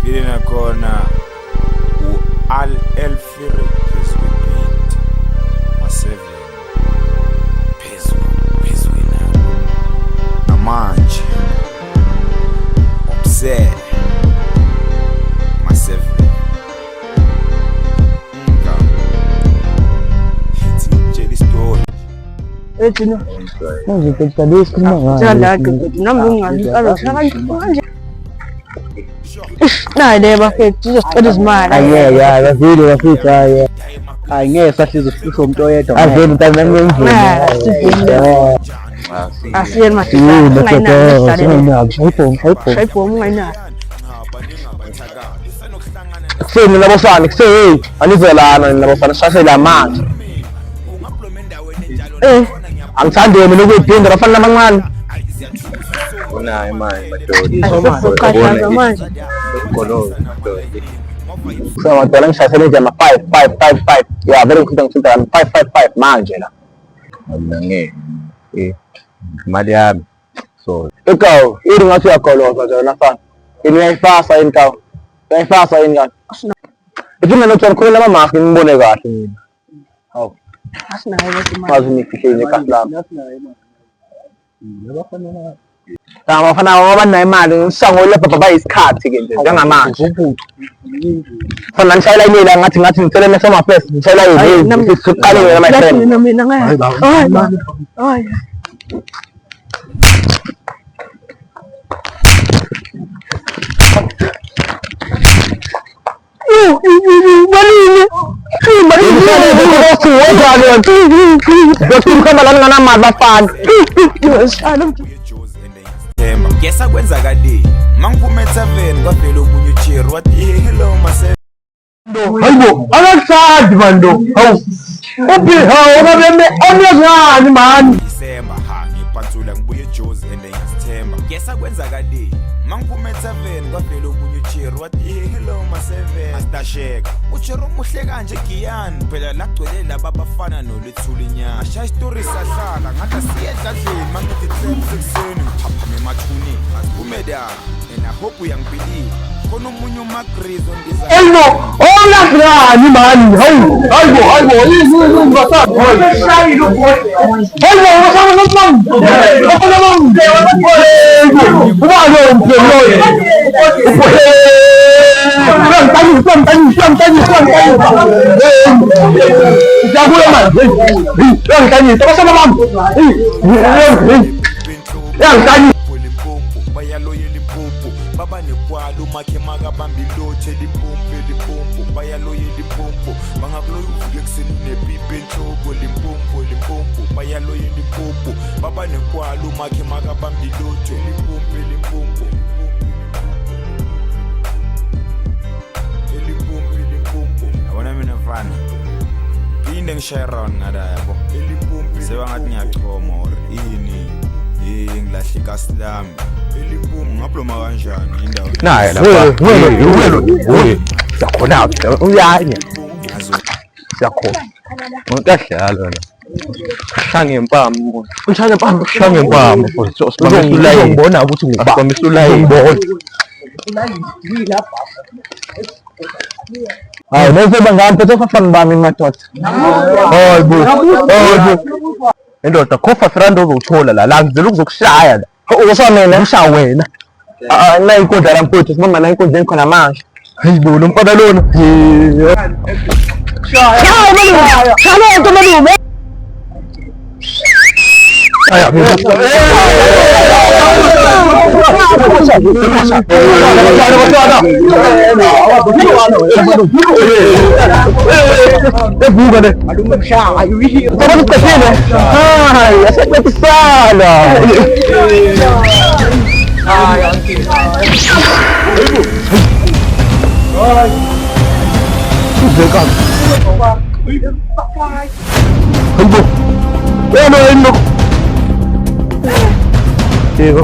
Ili nakhona u-Al Elfiri phezu kwebeat ma-7 phezu kwenabo namanje obsessed ma-7 ngitshela isitori Ethina manje ngicela isikhuluma ngayo. Njalo nami ungangicala manje. Nayi le bafethu uzosicela izimali. Ayeke bafile bafitha hayi. Angeke sahlize usifisho umuntu oyedwa. Avele mntana ngenzeni. Asiyeni manje. Shayibhomu ungayinayo. Kuseni labofana kuseni anizelana labofana sishayela amanzi. Angithandi mina ukuyiphinda bafana abancane. Unayo imali madoda. Uqhaza manje. So madala ngishayisele nje ama 5. Yeah, vele ngikhuluma ngithinta 5 manje la. Ngeke. Imali yami. So, Ikaw, ini ngathi uyagoloza nje nafana. Ini uyayifasa inkaw. Uyayifasa ingane. Ithina nokuthi ngikhuluma ama-mask ngibone kahle mina. Hawu. Asinayo bese imali. Wazi nifihlile kahlami. Abafana abanayo imali ngisango lapha bayisikhathi ke nje njengamanje. Fana ngishayela imile ngathi ngithele nesoma first ngishayela yini siqale ngama friend. Mina ngayi. Hayi. Ngesa kwenzakaleni mangiphuma e7 kwavela omunye uChiri wathi hello ma7 Hayibo akathandi mando hawu uphi hawu ngabeme onyazani man December ngiphathula ngibuye eJozi and ngiyasithemba ngesa kwenzakaleni mangiphuma e7 kwavela omunye uChiri wathi hello ma7 astasheka uChiri umuhle kanje Giyani phela lagcwele laba abafana noLethuli inyanga ashaya story sahlala ngathi siyedladleni mangithi 3 sekuseni ngiphaphama emathuni asiphume and I hope uyangibhilika khona omunye uMagrizo ndiza Elmo onyazani man hayibo ngibasaphi shayile uboy Elmo ngosama nomam ubalo mphelo bayaloyela impompo baba nekwalo makhe makabamba ilothe limpompo bayaloyela impompo bangakuloya uvuke kuseni nepipe enhloko limpompo bayaloyela impompo baba nekwalo makhe makabamba ilothe limpompo yabona mina mfana phinde ngishaye around ngada yabo sebangathi ngiyachoma or ini ngilahle ikasi lami eliphumu ngabloma kanjani indawo naye la. Siyakhona uyanye. Siyakhona. Umuntu adlala wena. Shanga impama. Shanga impama futhi. Uzongibona ukuthi ngubani ulayini. hayi bese bangamphethe abafana bami madoda hayibo Indoda khofa frando uzothola la ngizela ukuzokushaya la. usona mina Usha wena. na inkundla lamfuthu simama na inkundla enkhona manje Hayibo lo mfana lona. Shaya malume Aya evuka le malume mshaya yini ngoba uqethile hayi aseqedisana uzeka hayibo yebo